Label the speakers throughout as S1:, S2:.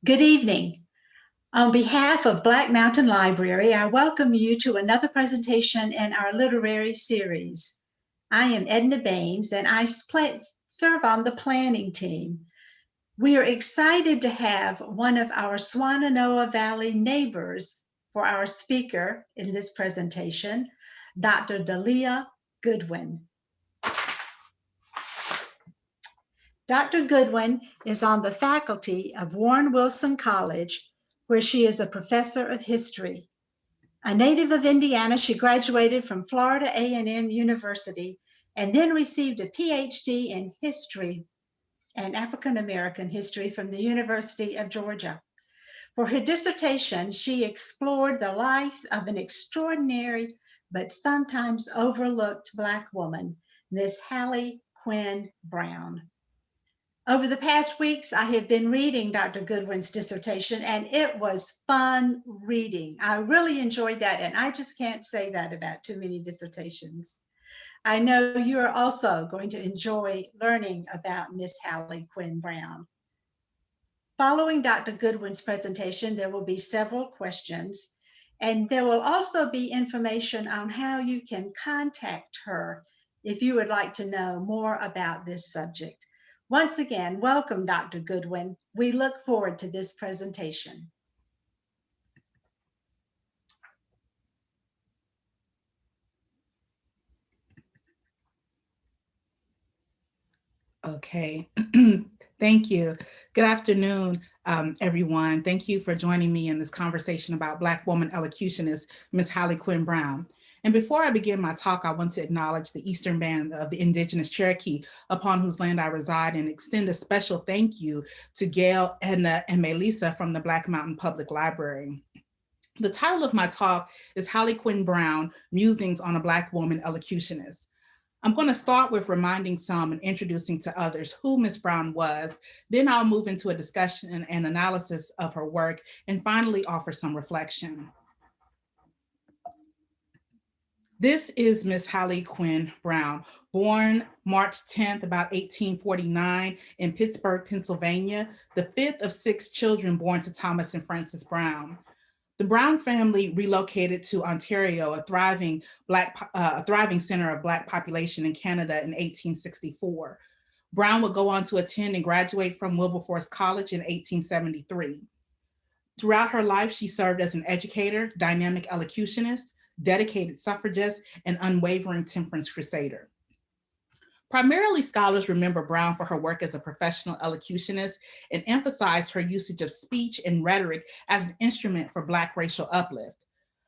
S1: Good evening. On behalf of Black Mountain Library, I welcome you to another presentation in our literary series. I am Edna Baines and I serve on the planning team. We are excited to have one of our Swannanoa Valley neighbors for our speaker in this presentation, Dr. Daleah Goodwin. Dr. Goodwin is on the faculty of Warren Wilson College, where she is a professor of history. A native of Indiana, she graduated from Florida A&M University and then received a Ph.D. in history and African American history from the University of Georgia. For her dissertation, she explored the life of an extraordinary but sometimes overlooked Black woman, Miss Hallie Quinn Brown. Over the past weeks, I have been reading Dr. Goodwin's dissertation, and it was fun reading. I really enjoyed that, and I just can't say that about too many dissertations. I know you are also going to enjoy learning about Miss Hallie Quinn Brown. Following Dr. Goodwin's presentation, there will be several questions, and there will also be information on how you can contact her if you would like to know more about this subject. Once again, welcome, Dr. Goodwin. We look forward to this presentation.
S2: Okay, thank you. Good afternoon, everyone. Thank you for joining me in this conversation about Black woman elocutionist, Miss Hallie Quinn Brown. And before I begin my talk, I want to acknowledge the Eastern Band of the Indigenous Cherokee, upon whose land I reside, and extend a special thank you to Gail, Edna, and Melissa from the Black Mountain Public Library. The title of my talk is Hallie Quinn Brown, Musings on a Black Woman Elocutionist. I'm going to start with reminding some and introducing to others who Ms. Brown was. Then I'll move into a discussion and analysis of her work, and finally offer some reflection. This is Miss Hallie Quinn Brown, born March 10th, about 1849 in Pittsburgh, Pennsylvania, the fifth of six children born to Thomas and Frances Brown. The Brown family relocated to Ontario, a thriving center of Black population in Canada in 1864. Brown would go on to attend and graduate from Wilberforce College in 1873. Throughout her life, she served as an educator, dynamic elocutionist, dedicated suffragist, and unwavering temperance crusader. Primarily, scholars remember Brown for her work as a professional elocutionist and emphasize her usage of speech and rhetoric as an instrument for Black racial uplift.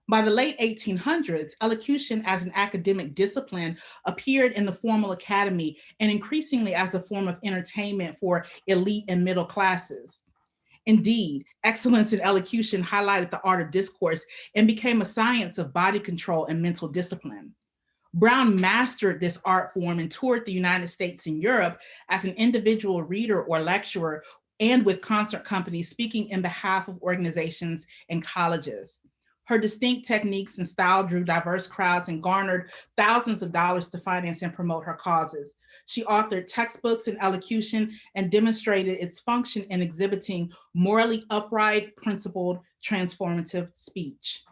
S2: By the late 1800s, elocution as an academic discipline appeared in the formal academy and increasingly as a form of entertainment for elite and middle classes. Indeed, excellence in elocution highlighted the art of discourse and became a science of body control and mental discipline. Brown mastered this art form and toured the United States and Europe as an individual reader or lecturer, and with concert companies speaking in behalf of organizations and colleges. Her distinct techniques and style drew diverse crowds and garnered thousands of dollars to finance and promote her causes. She authored textbooks in elocution and demonstrated its function in exhibiting morally upright, principled, transformative speech.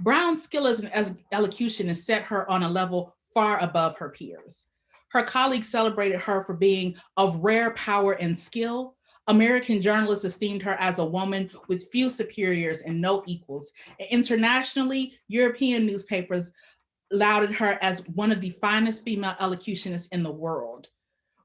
S2: Brown's skill as an elocutionist set her on a level far above her peers. Her colleagues celebrated her for being of rare power and skill. American journalists esteemed her as a woman with few superiors and no equals. Internationally, European newspapers lauded her as one of the finest female elocutionists in the world.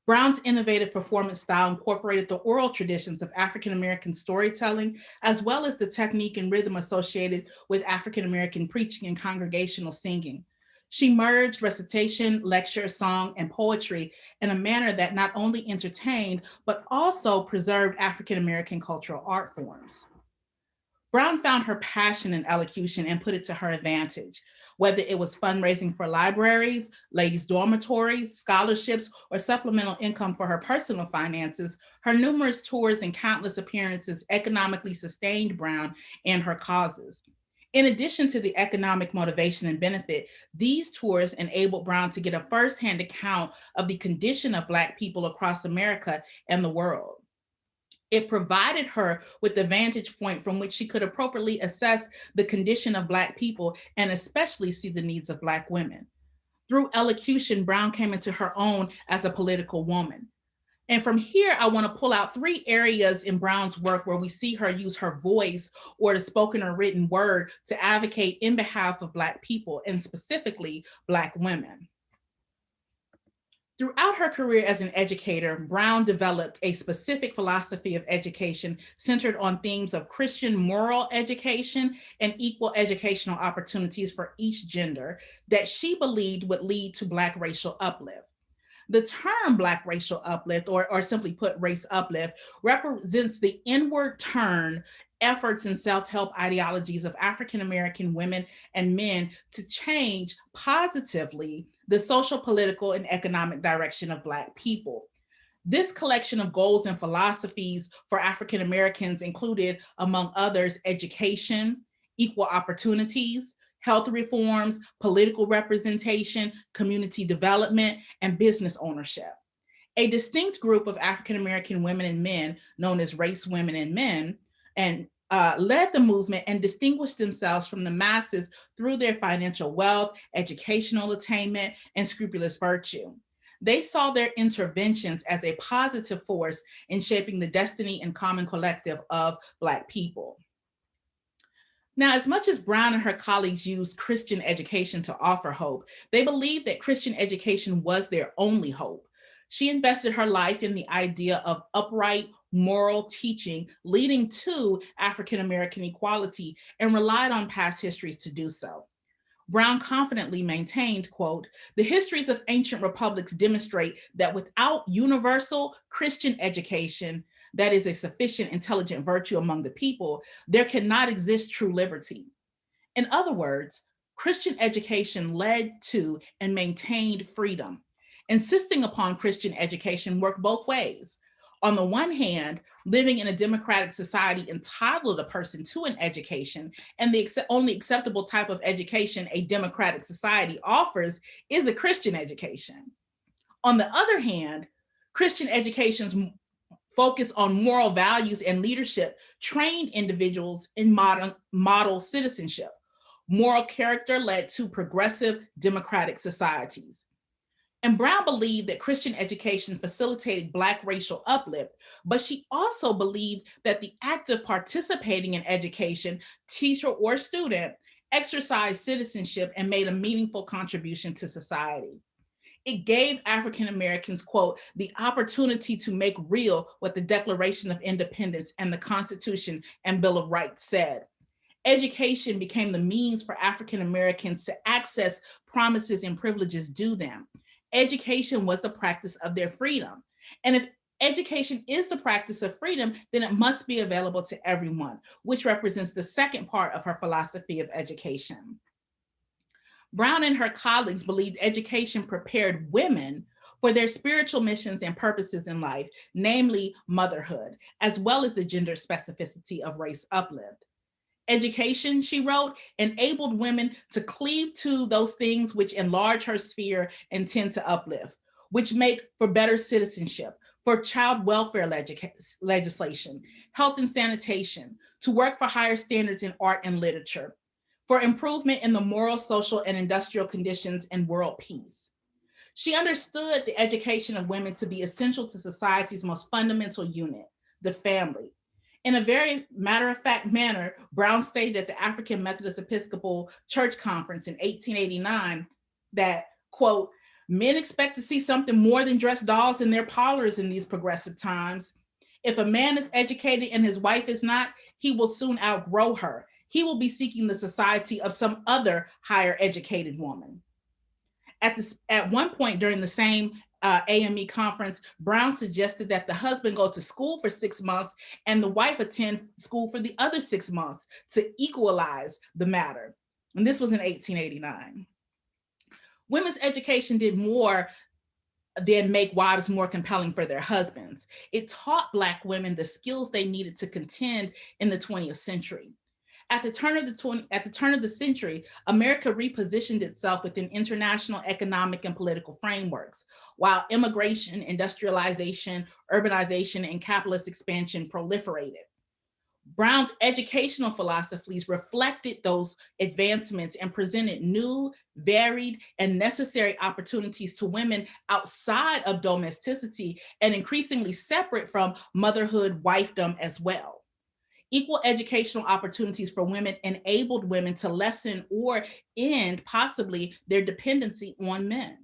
S2: Brown's innovative performance style incorporated the oral traditions of African American storytelling, as well as the technique and rhythm associated with African American preaching and congregational singing. She merged recitation, lecture, song, and poetry in a manner that not only entertained, but also preserved African American cultural art forms. Brown found her passion in elocution and put it to her advantage. Whether it was fundraising for libraries, ladies' dormitories, scholarships, or supplemental income for her personal finances, her numerous tours and countless appearances economically sustained Brown and her causes. In addition to the economic motivation and benefit, these tours enabled Brown to get a firsthand account of the condition of Black people across America and the world. It provided her with the vantage point from which she could appropriately assess the condition of Black people and especially see the needs of Black women. Through elocution, Brown came into her own as a political woman. And from here, I want to pull out 3 areas in Brown's work where we see her use her voice or the spoken or written word to advocate in behalf of Black people and specifically Black women. Throughout her career as an educator, Brown developed a specific philosophy of education centered on themes of Christian moral education and equal educational opportunities for each gender that she believed would lead to Black racial uplift. The term Black racial uplift, or simply put, race uplift, represents the inward turn efforts and self-help ideologies of African American women and men to change positively the social, political, and economic direction of Black people. This collection of goals and philosophies for African Americans included, among others, education, equal opportunities, health reforms, political representation, community development, and business ownership. A distinct group of African American women and men, known as race women and men, and led the movement and distinguished themselves from the masses through their financial wealth, educational attainment, and scrupulous virtue. They saw their interventions as a positive force in shaping the destiny and common collective of Black people. Now, as much as Brown and her colleagues used Christian education to offer hope, they believed that Christian education was their only hope. She invested her life in the idea of upright, moral teaching leading to African American equality and relied on past histories to do so. Brown confidently maintained, quote, "The histories of ancient republics demonstrate that without universal Christian education, that is a sufficient intelligent virtue among the people, there cannot exist true liberty." In other words, Christian education led to and maintained freedom. Insisting upon Christian education worked both ways. On the one hand, living in a democratic society entitled a person to an education, and the only acceptable type of education a democratic society offers is a Christian education. On the other hand, Christian education's focus on moral values and leadership trained individuals in model citizenship. Moral character led to progressive democratic societies. And Brown believed that Christian education facilitated Black racial uplift, but she also believed that the act of participating in education, teacher or student, exercised citizenship and made a meaningful contribution to society. It gave African Americans, quote, "the opportunity to make real what the Declaration of Independence and the Constitution and Bill of Rights said." Education became the means for African Americans to access promises and privileges due them. Education was the practice of their freedom. And if education is the practice of freedom, then it must be available to everyone, which represents the second part of her philosophy of education. Brown and her colleagues believed education prepared women for their spiritual missions and purposes in life, namely motherhood, as well as the gender specificity of race uplift. Education, she wrote, enabled women to cleave to those things which enlarge her sphere and tend to uplift, which make for better citizenship, for child welfare legislation, health and sanitation, to work for higher standards in art and literature, for improvement in the moral, social, and industrial conditions and world peace. She understood the education of women to be essential to society's most fundamental unit, the family. In a very matter-of-fact manner, Brown stated at the African Methodist Episcopal Church Conference in 1889 that, quote, "Men expect to see something more than dressed dolls in their parlors in these progressive times. If a man is educated and his wife is not, he will soon outgrow her. He will be seeking the society of some other higher educated woman." At one point during the same AME conference, Brown suggested that the husband go to school for 6 months and the wife attend school for the other 6 months to equalize the matter. And this was in 1889. Women's education did more than make wives more compelling for their husbands. It taught Black women the skills they needed to contend in the 20th century. At the turn of the century, America repositioned itself within international economic and political frameworks, while immigration, industrialization, urbanization, and capitalist expansion proliferated. Brown's educational philosophies reflected those advancements and presented new, varied, and necessary opportunities to women outside of domesticity and increasingly separate from motherhood, wifedom as well. Equal educational opportunities for women enabled women to lessen or end possibly their dependency on men.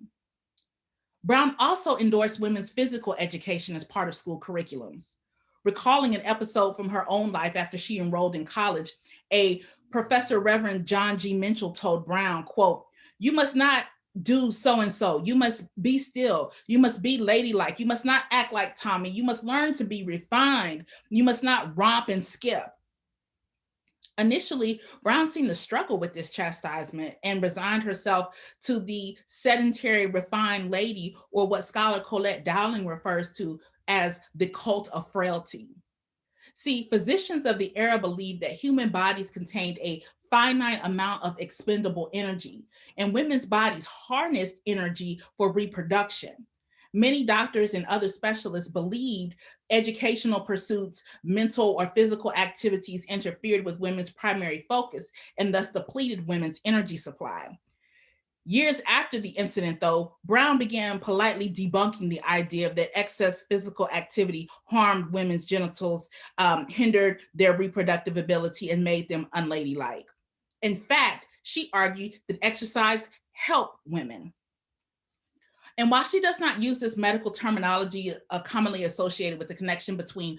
S2: Brown also endorsed women's physical education as part of school curriculums. Recalling an episode from her own life after she enrolled in college, a Professor Reverend John G. Minchell told Brown, quote, "You must not do so and so. You must be still. You must be ladylike. You must not act like Tommy. You must learn to be refined. You must not romp and skip." Initially, Brown seemed to struggle with this chastisement and resigned herself to the sedentary, refined lady, or what scholar Colette Dowling refers to as the cult of frailty. See, physicians of the era believed that human bodies contained a finite amount of expendable energy, and women's bodies harnessed energy for reproduction. Many doctors and other specialists believed educational pursuits, mental or physical activities interfered with women's primary focus and thus depleted women's energy supply. Years after the incident, though, Brown began politely debunking the idea that excess physical activity harmed women's genitals, hindered their reproductive ability, and made them unladylike. In fact, she argued that exercise helped women. And while she does not use this medical terminology commonly associated with the connection between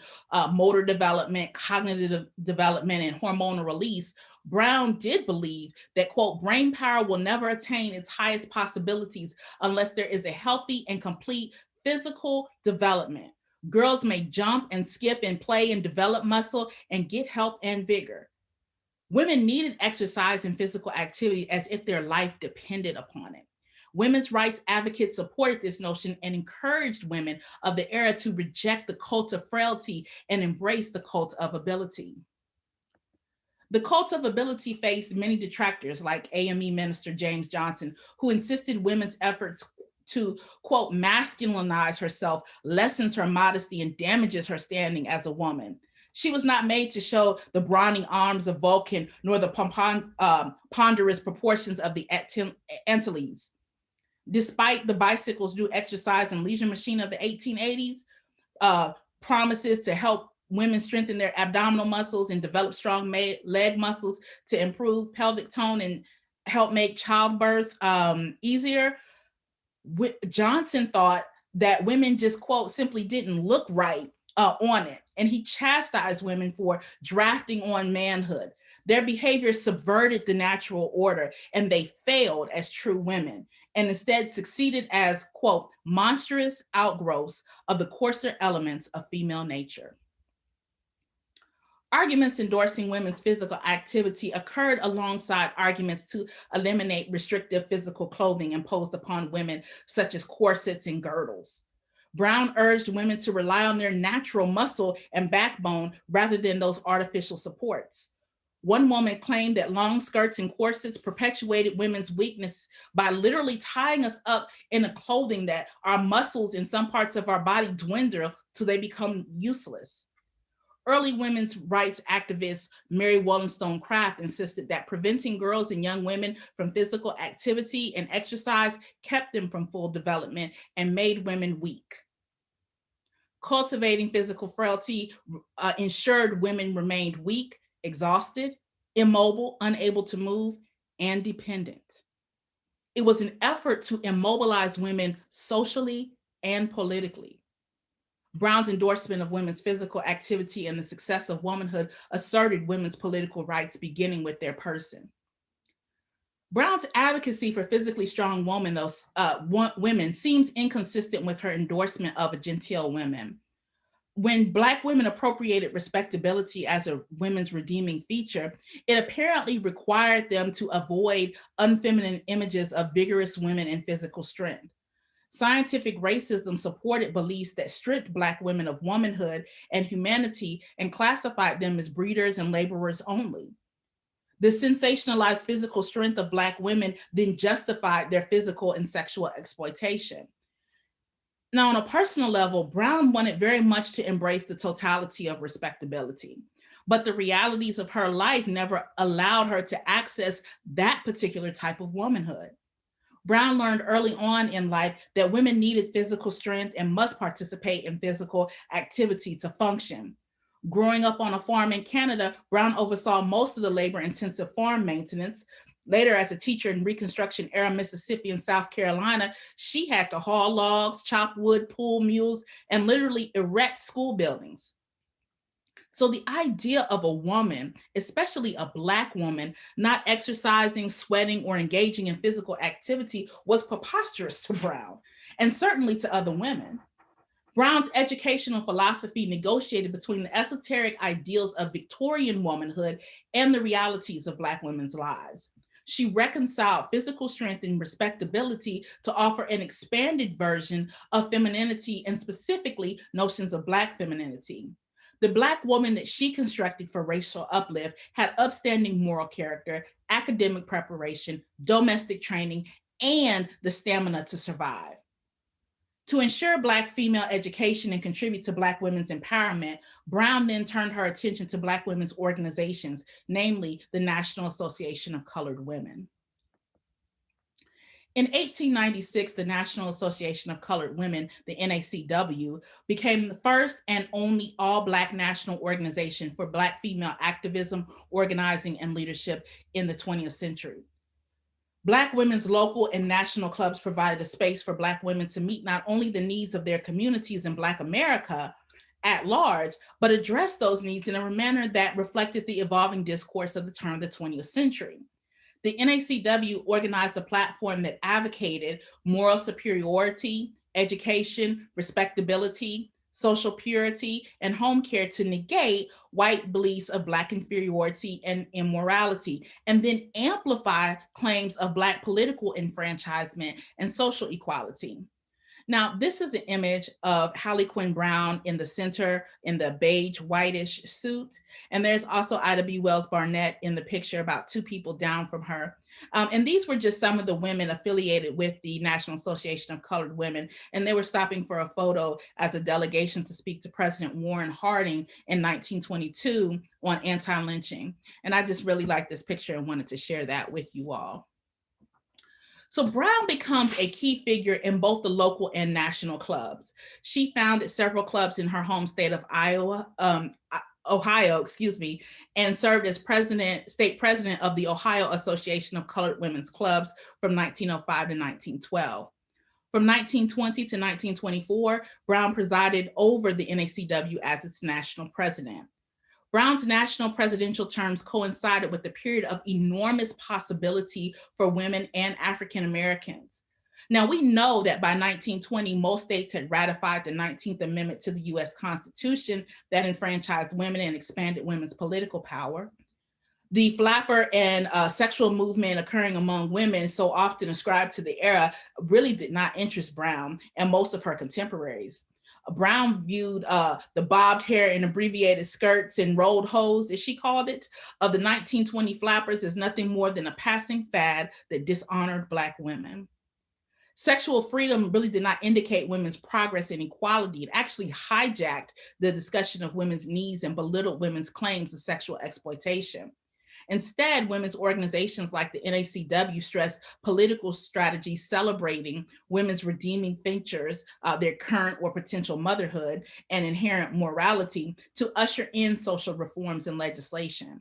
S2: motor development, cognitive development, and hormonal release, Brown did believe that, quote, brain power will never attain its highest possibilities unless there is a healthy and complete physical development. Girls may jump and skip and play and develop muscle and get health and vigor. Women needed exercise and physical activity as if their life depended upon it. Women's rights advocates supported this notion and encouraged women of the era to reject the cult of frailty and embrace the cult of ability. The cult of ability faced many detractors like AME Minister James Johnson, who insisted women's efforts to, quote, masculinize herself lessens her modesty and damages her standing as a woman. She was not made to show the brawny arms of Vulcan, nor the ponderous proportions of the Antilles. Despite the bicycles do exercise and leisure machine of the 1880s, promises to help women strengthen their abdominal muscles and develop strong leg muscles to improve pelvic tone and help make childbirth easier. Johnson thought that women just, quote, simply didn't look right on it. And he chastised women for drafting on manhood. Their behavior subverted the natural order, and they failed as true women, and instead succeeded as, quote, monstrous outgrowths of the coarser elements of female nature. Arguments endorsing women's physical activity occurred alongside arguments to eliminate restrictive physical clothing imposed upon women, such as corsets and girdles. Brown urged women to rely on their natural muscle and backbone rather than those artificial supports. One woman claimed that long skirts and corsets perpetuated women's weakness by literally tying us up in a clothing that our muscles in some parts of our body dwindle till they become useless. Early women's rights activist Mary Wollstonecraft insisted that preventing girls and young women from physical activity and exercise kept them from full development and made women weak. Cultivating physical frailty ensured women remained weak, exhausted, immobile, unable to move, and dependent. It was an effort to immobilize women socially and politically. Brown's endorsement of women's physical activity and the success of womanhood asserted women's political rights, beginning with their person. Brown's advocacy for physically strong women seems inconsistent with her endorsement of a genteel woman. When Black women appropriated respectability as a women's redeeming feature, it apparently required them to avoid unfeminine images of vigorous women and physical strength. Scientific racism supported beliefs that stripped Black women of womanhood and humanity and classified them as breeders and laborers only. The sensationalized physical strength of Black women then justified their physical and sexual exploitation. Now, on a personal level, Brown wanted very much to embrace the totality of respectability, but the realities of her life never allowed her to access that particular type of womanhood. Brown learned early on in life that women needed physical strength and must participate in physical activity to function. Growing up on a farm in Canada, Brown oversaw most of the labor-intensive farm maintenance. Later, as a teacher in Reconstruction era Mississippi and South Carolina, she had to haul logs, chop wood, pull mules, and literally erect school buildings. So the idea of a woman, especially a Black woman, not exercising, sweating, or engaging in physical activity was preposterous to Brown, and certainly to other women. Brown's educational philosophy negotiated between the esoteric ideals of Victorian womanhood and the realities of Black women's lives. She reconciled physical strength and respectability to offer an expanded version of femininity and specifically notions of Black femininity. The Black woman that she constructed for racial uplift had upstanding moral character, academic preparation, domestic training, and the stamina to survive. To ensure Black female education and contribute to Black women's empowerment, Brown then turned her attention to Black women's organizations, namely the National Association of Colored Women. In 1896, the National Association of Colored Women, the NACW, became the first and only all-Black national organization for Black female activism, organizing, and leadership in the 20th century. Black women's local and national clubs provided a space for Black women to meet not only the needs of their communities in Black America at large, but address those needs in a manner that reflected the evolving discourse of the turn of the 20th century. The NACW organized a platform that advocated moral superiority, education, respectability, social purity, and home care to negate white beliefs of Black inferiority and immorality, and then amplify claims of Black political enfranchisement and social equality. Now, this is an image of Hallie Quinn Brown in the center in the beige whitish suit. And there's also Ida B. Wells Barnett in the picture about two people down from her. And these were just some of the women affiliated with the National Association of Colored Women. And they were stopping for a photo as a delegation to speak to President Warren Harding in 1922 on anti-lynching. And I just really like this picture and wanted to share that with you all. So Brown becomes a key figure in both the local and national clubs. She founded several clubs in her home state of Ohio, and served as state president of the Ohio Association of Colored Women's Clubs from 1905 to 1912. From 1920 to 1924, Brown presided over the NACW as its national president. Brown's national presidential terms coincided with a period of enormous possibility for women and African Americans. Now, we know that by 1920, most states had ratified the 19th Amendment to the US Constitution that enfranchised women and expanded women's political power. The flapper and sexual movement occurring among women, so often ascribed to the era, really did not interest Brown and most of her contemporaries. Brown viewed the bobbed hair and abbreviated skirts and rolled hose, as she called it, of the 1920 flappers as nothing more than a passing fad that dishonored Black women. Sexual freedom really did not indicate women's progress and equality. It actually hijacked the discussion of women's needs and belittled women's claims of sexual exploitation. Instead, women's organizations like the NACW stress political strategies celebrating women's redeeming features, their current or potential motherhood, and inherent morality to usher in social reforms and legislation.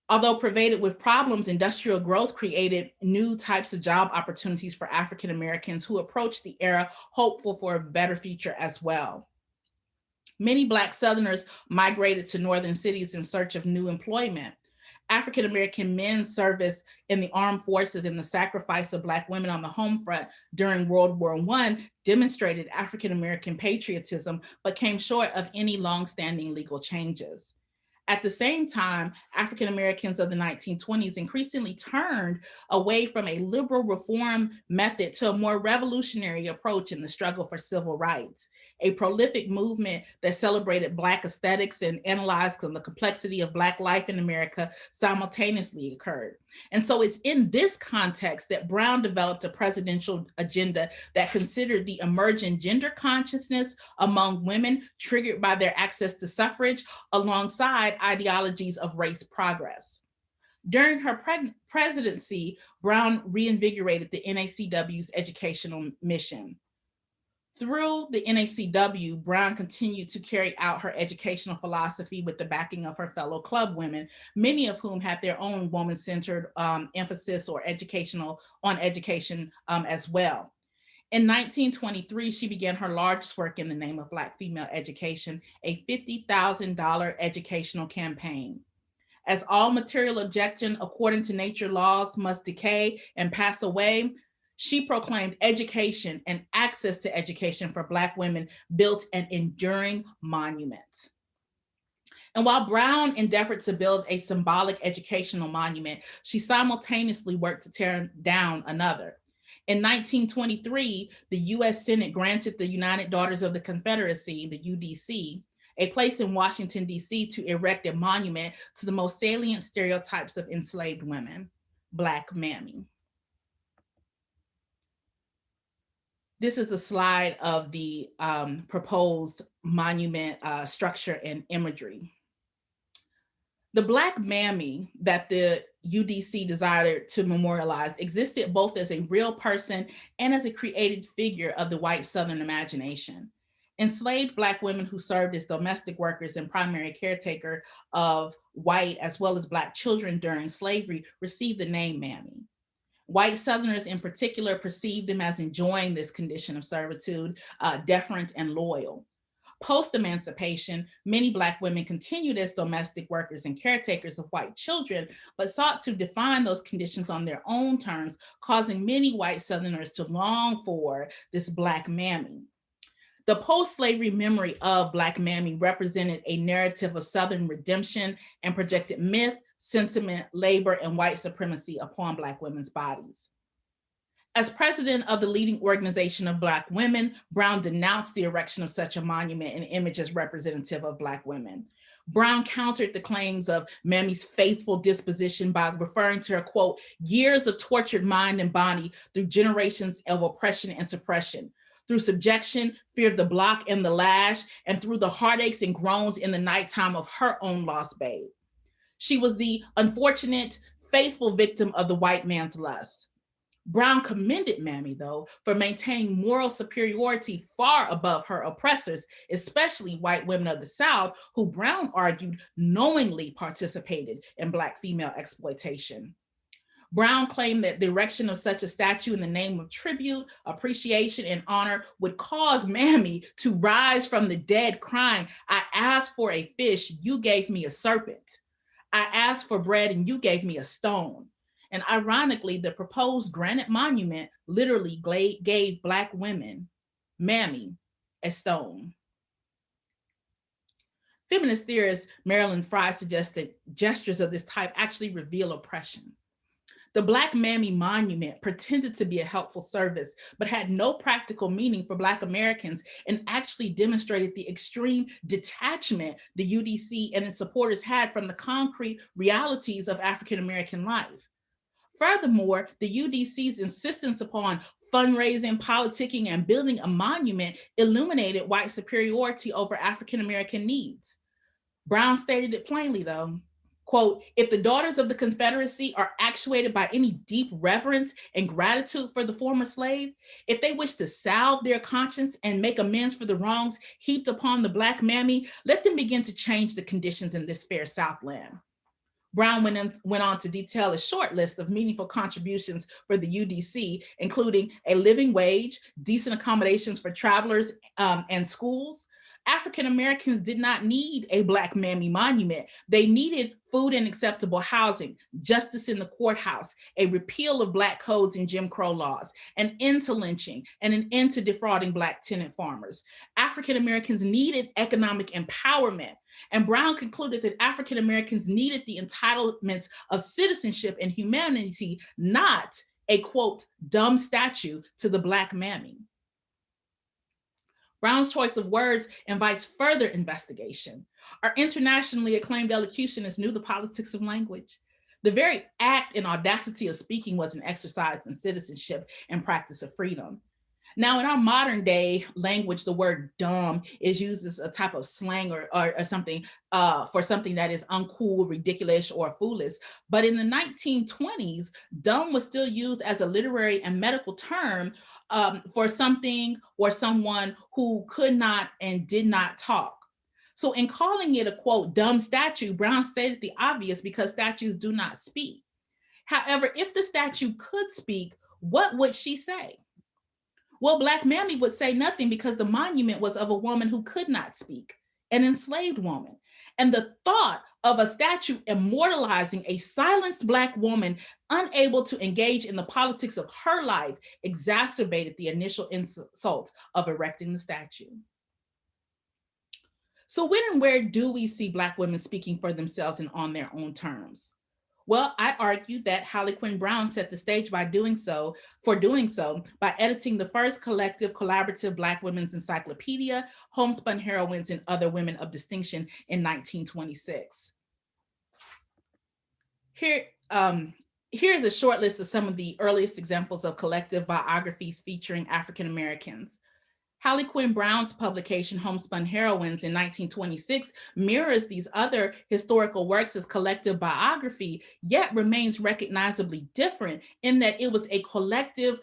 S2: Although pervaded with problems, industrial growth created new types of job opportunities for African Americans who approached the era hopeful for a better future as well. Many Black Southerners migrated to northern cities in search of new employment. African American men's service in the armed forces and the sacrifice of Black women on the home front during World War I demonstrated African American patriotism, but came short of any longstanding legal changes. At the same time, African Americans of the 1920s increasingly turned away from a liberal reform method to a more revolutionary approach in the struggle for civil rights. a prolific movement that celebrated Black aesthetics and analyzed the complexity of Black life in America simultaneously occurred. And so it's in this context that Brown developed a presidential agenda that considered the emerging gender consciousness among women triggered by their access to suffrage alongside ideologies of race progress. During her presidency, Brown reinvigorated the NACW's educational mission. Through the NACW, Brown continued to carry out her educational philosophy with the backing of her fellow club women, many of whom had their own woman-centered emphasis or on education as well. In 1923, she began her largest work in the name of Black female education, a $50,000 educational campaign. As all material objection according to nature laws must decay and pass away, she proclaimed education and access to education for Black women built an enduring monument. And while Brown endeavored to build a symbolic educational monument, she simultaneously worked to tear down another. In 1923, the US Senate granted the United Daughters of the Confederacy, the UDC, a place in Washington, D.C. to erect a monument to the most salient stereotypes of enslaved women, Black Mammy. This is a slide of the proposed monument structure and imagery. The Black Mammy that the UDC desired to memorialize existed both as a real person and as a created figure of the white Southern imagination. Enslaved Black women who served as domestic workers and primary caretaker of white as well as Black children during slavery received the name Mammy. White Southerners in particular perceived them as enjoying this condition of servitude, deferent and loyal. Post-emancipation, many Black women continued as domestic workers and caretakers of white children, but sought to define those conditions on their own terms, causing many white Southerners to long for this Black Mammy. The post-slavery memory of Black Mammy represented a narrative of Southern redemption and projected myth, sentiment, labor, and white supremacy upon Black women's bodies. As president of the leading organization of Black women, Brown denounced the erection of such a monument and image as representative of Black women. Brown countered the claims of Mammy's faithful disposition by referring to her, quote, years of tortured mind and body through generations of oppression and suppression, through subjection, fear of the block and the lash, and through the heartaches and groans in the nighttime of her own lost babe. She was the unfortunate, faithful victim of the white man's lust. Brown commended Mammy, though, for maintaining moral superiority far above her oppressors, especially white women of the South, who Brown argued knowingly participated in Black female exploitation. Brown claimed that the erection of such a statue in the name of tribute, appreciation, and honor would cause Mammy to rise from the dead crying, I asked for a fish, you gave me a serpent. I asked for bread and you gave me a stone. And ironically, the proposed granite monument literally gave Black women, Mammy, a stone. Feminist theorist Marilyn Frye suggested gestures of this type actually reveal oppression. The Black Mammy monument pretended to be a helpful service, but had no practical meaning for Black Americans and actually demonstrated the extreme detachment the UDC and its supporters had from the concrete realities of African American life. Furthermore, the UDC's insistence upon fundraising, politicking, and building a monument illuminated white superiority over African American needs. Brown stated it plainly, though. Quote, if the Daughters of the Confederacy are actuated by any deep reverence and gratitude for the former slave, if they wish to salve their conscience and make amends for the wrongs heaped upon the Black Mammy, let them begin to change the conditions in this fair Southland. Brown went on to detail a short list of meaningful contributions for the UDC, including a living wage, decent accommodations for travelers and schools. African Americans did not need a Black Mammy monument. They needed food and acceptable housing, justice in the courthouse, a repeal of Black codes and Jim Crow laws, an end to lynching, and an end to defrauding Black tenant farmers. African Americans needed economic empowerment. And Brown concluded that African Americans needed the entitlements of citizenship and humanity, not a, quote, dumb statue to the Black Mammy. Brown's choice of words invites further investigation. Our internationally acclaimed elocutionist knew the politics of language. The very act and audacity of speaking was an exercise in citizenship and practice of freedom. Now, in our modern day language, the word dumb is used as a type of slang or something for something that is uncool, ridiculous, or foolish. But in the 1920s, dumb was still used as a literary and medical term for something or someone who could not and did not talk. So, in calling it a quote, dumb statue, Brown stated the obvious because statues do not speak. However, if the statue could speak, what would she say? Well, Black Mammy would say nothing because the monument was of a woman who could not speak, an enslaved woman. And the thought of a statue immortalizing a silenced Black woman unable to engage in the politics of her life exacerbated the initial insult of erecting the statue. So, when and where do we see Black women speaking for themselves and on their own terms? Well, I argue that Hallie Quinn Brown set the stage by doing so by editing the first collective collaborative Black women's encyclopedia, Homespun Heroines and Other Women of Distinction in 1926. Here's a short list of some of the earliest examples of collective biographies featuring African Americans. Hallie Quinn Brown's publication, Homespun Heroines in 1926, mirrors these other historical works as collective biography, yet remains recognizably different in that it was a collective,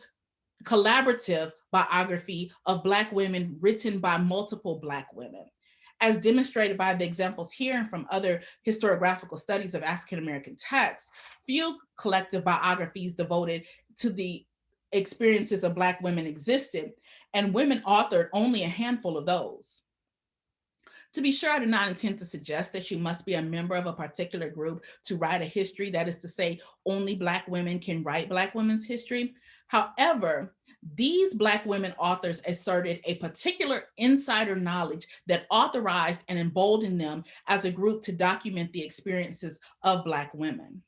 S2: collaborative biography of Black women written by multiple Black women. As demonstrated by the examples here and from other historiographical studies of African American texts, few collective biographies devoted to the experiences of Black women existed, and women authored only a handful of those. To be sure, I do not intend to suggest that you must be a member of a particular group to write a history. That is to say, only Black women can write Black women's history. However, these Black women authors asserted a particular insider knowledge that authorized and emboldened them as a group to document the experiences of Black women.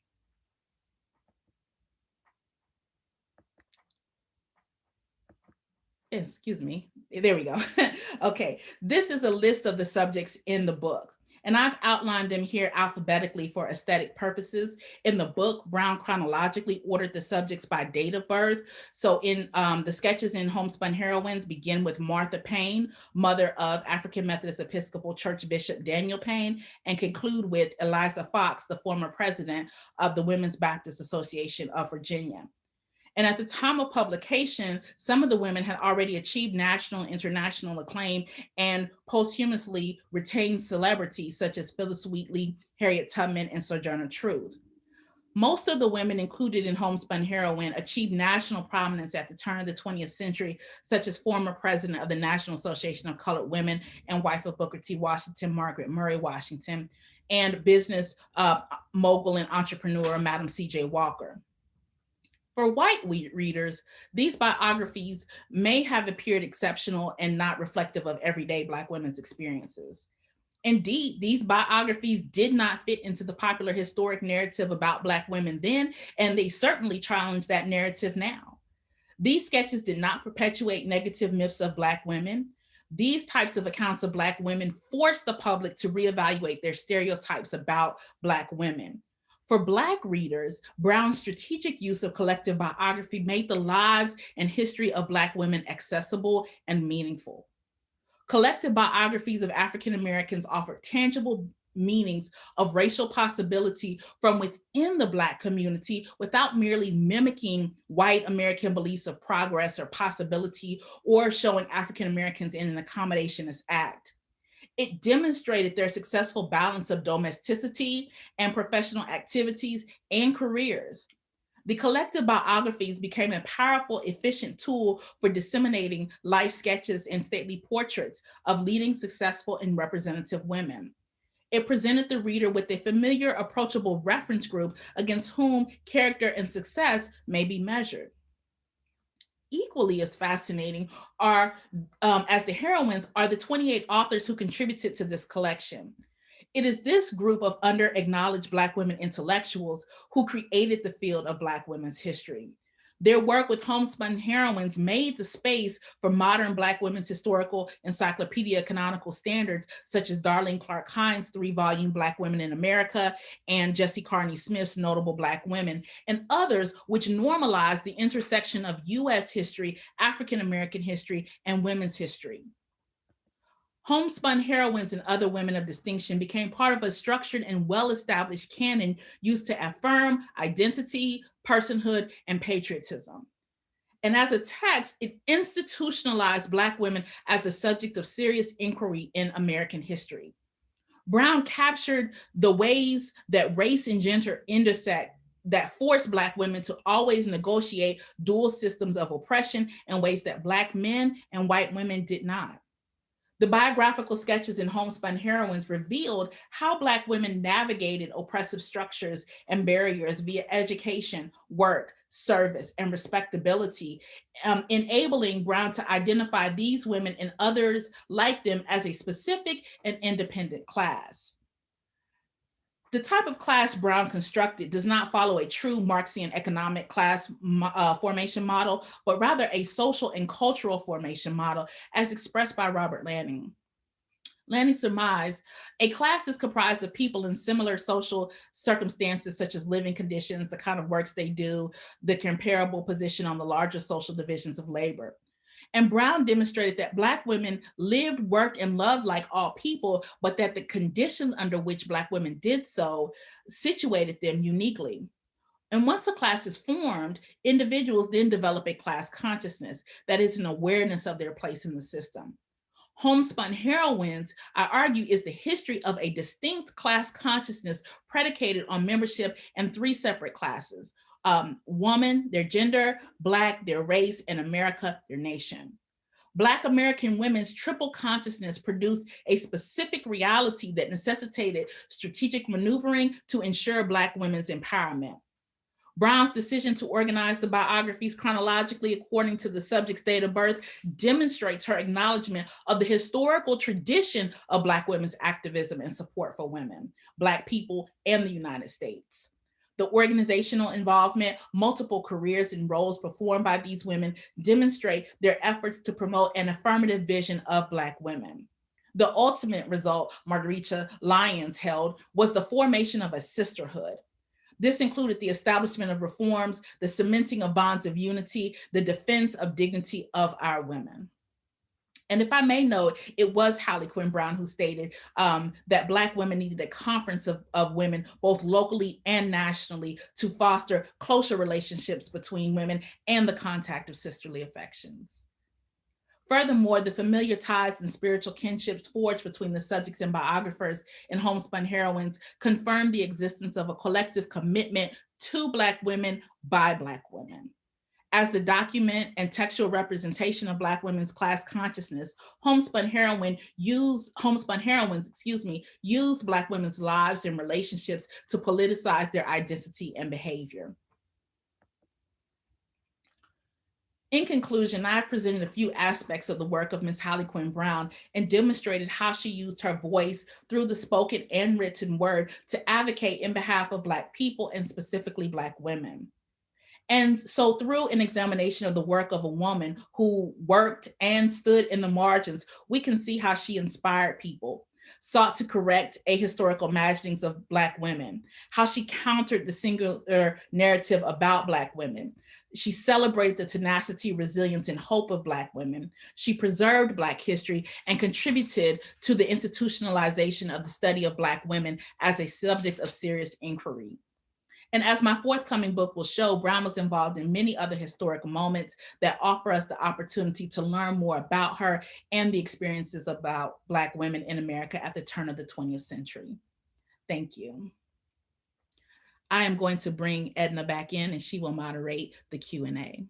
S2: Excuse me, there we go. Okay, this is a list of the subjects in the book, and I've outlined them here alphabetically for aesthetic purposes. In the book, Brown chronologically ordered the subjects by date of birth. So in the sketches in Homespun Heroines begin with Martha Payne, mother of African Methodist Episcopal Church Bishop Daniel Payne, and conclude with Eliza Fox, the former president of the Women's Baptist Association of Virginia. And at the time of publication, some of the women had already achieved national and international acclaim and posthumously retained celebrity, such as Phyllis Wheatley, Harriet Tubman, and Sojourner Truth. Most of the women included in Homespun Heroine achieved national prominence at the turn of the 20th century, such as former president of the National Association of Colored Women and wife of Booker T. Washington, Margaret Murray Washington, and business mogul and entrepreneur, Madam C.J. Walker. For white readers, these biographies may have appeared exceptional and not reflective of everyday Black women's experiences. Indeed, these biographies did not fit into the popular historic narrative about Black women then, and they certainly challenge that narrative now. These sketches did not perpetuate negative myths of Black women. These types of accounts of Black women forced the public to reevaluate their stereotypes about Black women. For Black readers, Brown's strategic use of collective biography made the lives and history of Black women accessible and meaningful. Collective biographies of African Americans offer tangible meanings of racial possibility from within the Black community without merely mimicking white American beliefs of progress or possibility or showing African Americans in an accommodationist act. It demonstrated their successful balance of domesticity and professional activities and careers. The collective biographies became a powerful, efficient tool for disseminating life sketches and stately portraits of leading, successful, and representative women. It presented the reader with a familiar, approachable reference group against whom character and success may be measured. Equally as fascinating are, as the heroines, are the 28 authors who contributed to this collection. It is this group of under-acknowledged Black women intellectuals who created the field of Black women's history. Their work with Homespun heroines made the space for modern Black women's historical encyclopedia canonical standards, such as Darlene Clark Hines' 3-volume Black Women in America and Jessie Carney Smith's Notable Black Women, and others which normalized the intersection of US history, African American history, and women's history. Homespun heroines and other women of distinction became part of a structured and well-established canon used to affirm identity, personhood, and patriotism. And as a text, it institutionalized Black women as a subject of serious inquiry in American history. Brown captured the ways that race and gender intersect that forced Black women to always negotiate dual systems of oppression in ways that Black men and white women did not. The biographical sketches in Homespun Heroines revealed how Black women navigated oppressive structures and barriers via education, work, service, and respectability, enabling Brown to identify these women and others like them as a specific and independent class. The type of class Brown constructed does not follow a true Marxian economic class formation model, but rather a social and cultural formation model as expressed by Robert Lanning. Lanning surmised a class is comprised of people in similar social circumstances, such as living conditions, the kind of works they do, the comparable position on the larger social divisions of labor. And Brown demonstrated that Black women lived, worked, and loved like all people, but that the conditions under which Black women did so situated them uniquely. And once a class is formed, individuals then develop a class consciousness, that is, an awareness of their place in the system. Homespun heroines, I argue, is the history of a distinct class consciousness predicated on membership in 3 separate classes: woman, their gender; Black, their race; and America, their nation. Black American women's triple consciousness produced a specific reality that necessitated strategic maneuvering to ensure Black women's empowerment. Brown's decision to organize the biographies chronologically according to the subject's date of birth demonstrates her acknowledgement of the historical tradition of Black women's activism and support for women, Black people, and the United States. The organizational involvement, multiple careers, and roles performed by these women demonstrate their efforts to promote an affirmative vision of Black women. The ultimate result, Margarita Lyons held, was the formation of a sisterhood. This included the establishment of reforms, the cementing of bonds of unity, the defense of dignity of our women. And if I may note, it was Hallie Quinn Brown who stated that Black women needed a conference of women, both locally and nationally, to foster closer relationships between women and the contact of sisterly affections. Furthermore, the familiar ties and spiritual kinships forged between the subjects and biographers in Homespun Heroines confirm the existence of a collective commitment to Black women by Black women. As the document and textual representation of Black women's class consciousness, Homespun Heroines used Black women's lives and relationships to politicize their identity and behavior. In conclusion, I've presented a few aspects of the work of Ms. Hallie Quinn Brown and demonstrated how she used her voice through the spoken and written word to advocate in behalf of Black people and specifically Black women. And so through an examination of the work of a woman who worked and stood in the margins, we can see how she inspired people, sought to correct ahistorical imaginings of Black women, how she countered the singular narrative about Black women. She celebrated the tenacity, resilience, and hope of Black women. She preserved Black history and contributed to the institutionalization of the study of Black women as a subject of serious inquiry. And as my forthcoming book will show, Brown was involved in many other historic moments that offer us the opportunity to learn more about her and the experiences about Black women in America at the turn of the 20th century. Thank you. I am going to bring Edna back in and she will moderate the Q&A.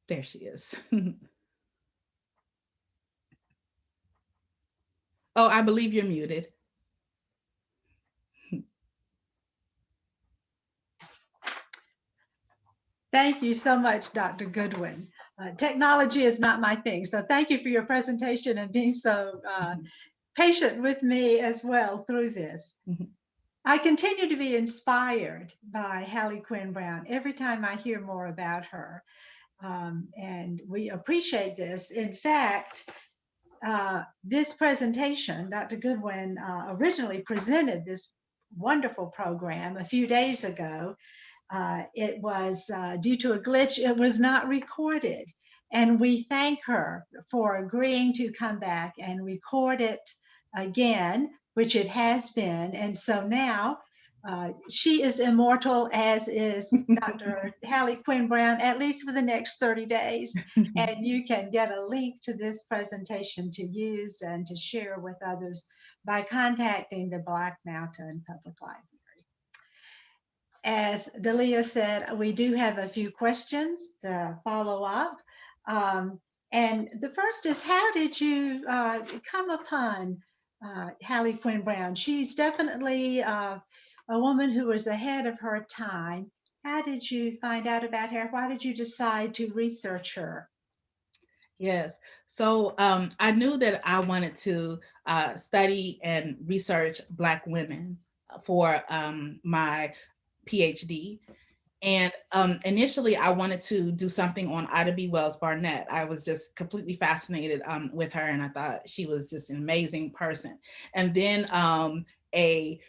S2: There she is. Oh, I believe you're muted.
S1: Thank you so much, Dr. Goodwin. Technology is not my thing, so thank you for your presentation and being so patient with me as well through this. I continue to be inspired by Hallie Quinn Brown every time I hear more about her. And we appreciate this. In fact, this presentation, Dr. Goodwin originally presented this wonderful program a few days ago. It was due to a glitch, it was not recorded. And we thank her for agreeing to come back and record it again, which it has been. And so now she is immortal, as is Dr. Hallie Quinn Brown, at least for the next 30 days. And you can get a link to this presentation to use and to share with others by contacting the Black Mountain Public Library. As Daleah said, we do have a few questions to follow up. And the first is, how did you come upon Hallie Quinn Brown? She's definitely a woman who was ahead of her time. How did you find out about her? Why did you decide to research her?
S2: Yes. So I knew that I wanted to study and research Black women for my PhD. And initially, I wanted to do something on Ida B. Wells Barnett. I was just completely fascinated with her, and I thought she was just an amazing person. And then a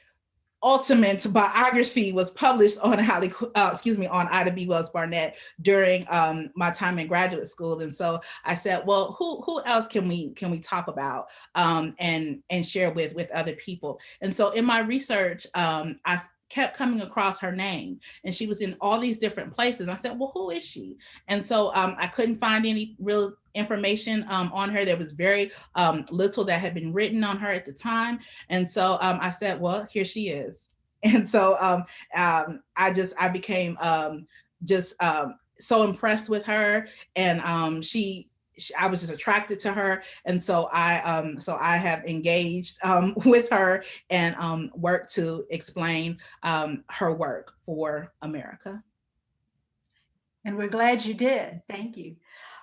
S2: ultimate biography was published on on Ida B. Wells Barnett during my time in graduate school. And so I said, well, who else can we talk about and share with other people? And so in my research, I kept coming across her name, and she was in all these different places. I said, well, who is she? And so I couldn't find any real information on her. There was very little that had been written on her at the time. And so I said, well, here she is. And so I became so impressed with her, and I was just attracted to her, and so I have engaged with her and worked to explain her work for America.
S1: And we're glad you did. Thank you.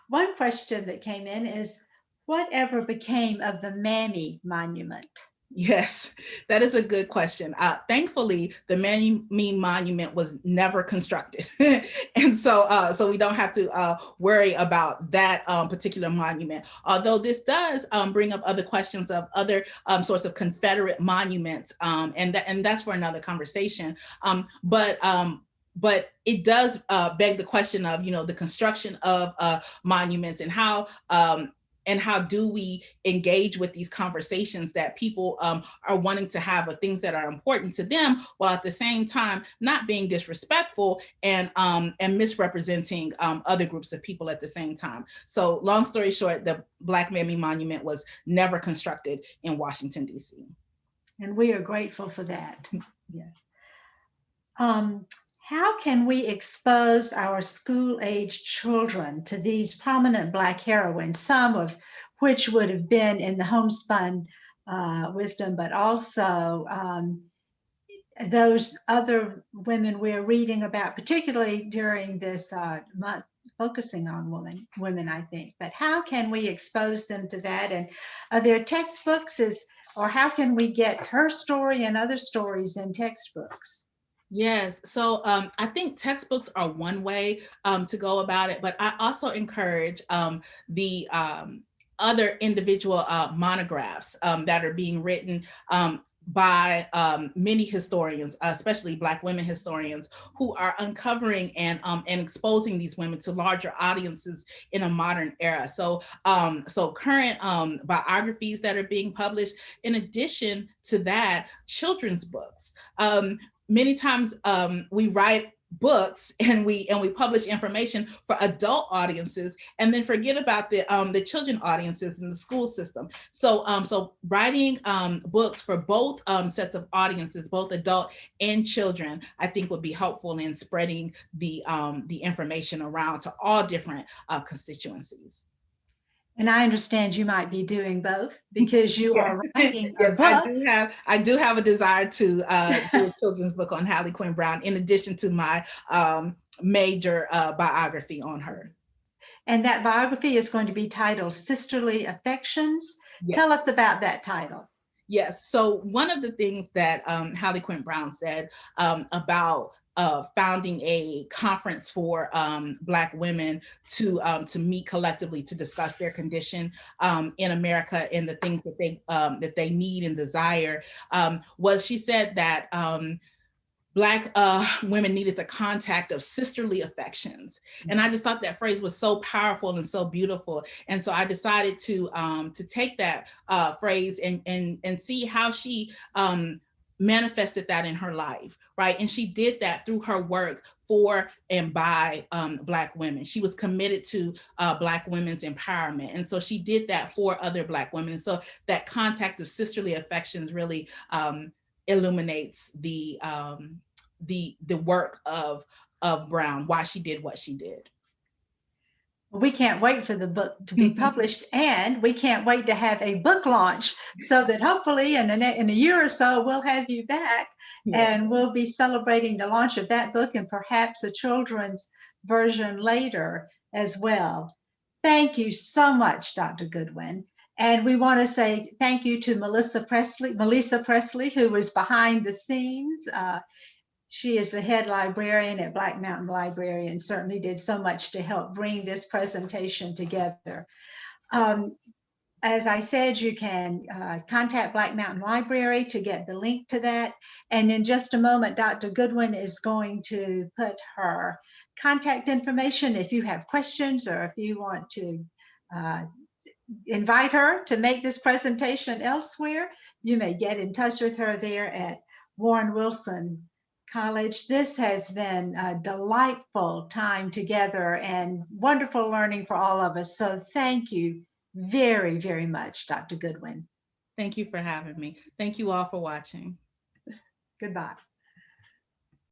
S1: One question that came in is, whatever became of the Mammy Monument?
S2: Yes, that is a good question. Thankfully, the Mammy Monument was never constructed, and so we don't have to worry about that particular monument. Although this does bring up other questions of other sorts of Confederate monuments, and that's for another conversation. But it does beg the question of, the construction of monuments, and how do we engage with these conversations that people are wanting to have of things that are important to them, while at the same time not being disrespectful and misrepresenting other groups of people at the same time. So long story short, the Black Mammy Monument was never constructed in Washington, D.C.
S1: And we are grateful for that. Yes. How can we expose our school-age children to these prominent Black heroines, some of which would have been in the Homespun wisdom, but also those other women we're reading about, particularly during this month, focusing on women, I think. But how can we expose them to that? And are there textbooks, or how can we get her story and other stories in textbooks?
S2: Yes. So I think textbooks are one way to go about it, but I also encourage the other individual monographs that are being written by many historians, especially Black women historians, who are uncovering and exposing these women to larger audiences in a modern era. So current biographies that are being published. In addition to that, children's books. Many times we write books and we publish information for adult audiences, and then forget about the children audiences in the school system. So writing books for both sets of audiences, both adult and children, I think would be helpful in spreading the information around to all different constituencies.
S1: And I understand you might be doing both because you
S2: Yes,
S1: are writing a
S2: yes,
S1: book.
S2: I do have a desire to do a children's book on Hallie Quinn Brown, in addition to my major biography on her.
S1: And that biography is going to be titled Sisterly Affections. Tell
S2: Yes.
S1: us about that title.
S2: Yes. So one of the things that Hallie Quinn Brown said about founding a conference for Black women to meet collectively to discuss their condition in America and the things that they need and desire was, she said that Black women needed the contact of sisterly affections, and I just thought that phrase was so powerful and so beautiful. And so I decided to take that phrase and see how she manifested that in her life, right? And she did that through her work for and by Black women. She was committed to Black women's empowerment, and so she did that for other Black women. And so that contact of sisterly affections really illuminates the work of Brown, why she did what she did.
S1: We can't wait for the book to be published, and we can't wait to have a book launch so that hopefully in a year or so we'll have you back, and we'll be celebrating the launch of that book and perhaps a children's version later as well. Thank you so much, Dr. Goodwin. And we want to say thank you to Melissa Presley, who was behind the scenes. She is the head librarian at Black Mountain Library and certainly did so much to help bring this presentation together. As I said, you can contact Black Mountain Library to get the link to that. And in just a moment, Dr. Goodwin is going to put her contact information if you have questions or if you want to invite her to make this presentation elsewhere. You may get in touch with her there at Warren Wilson College. This has been a delightful time together and wonderful learning for all of us. So thank you very, very much, Dr. Goodwin.
S2: Thank you for having me. Thank you all for watching.
S1: Goodbye.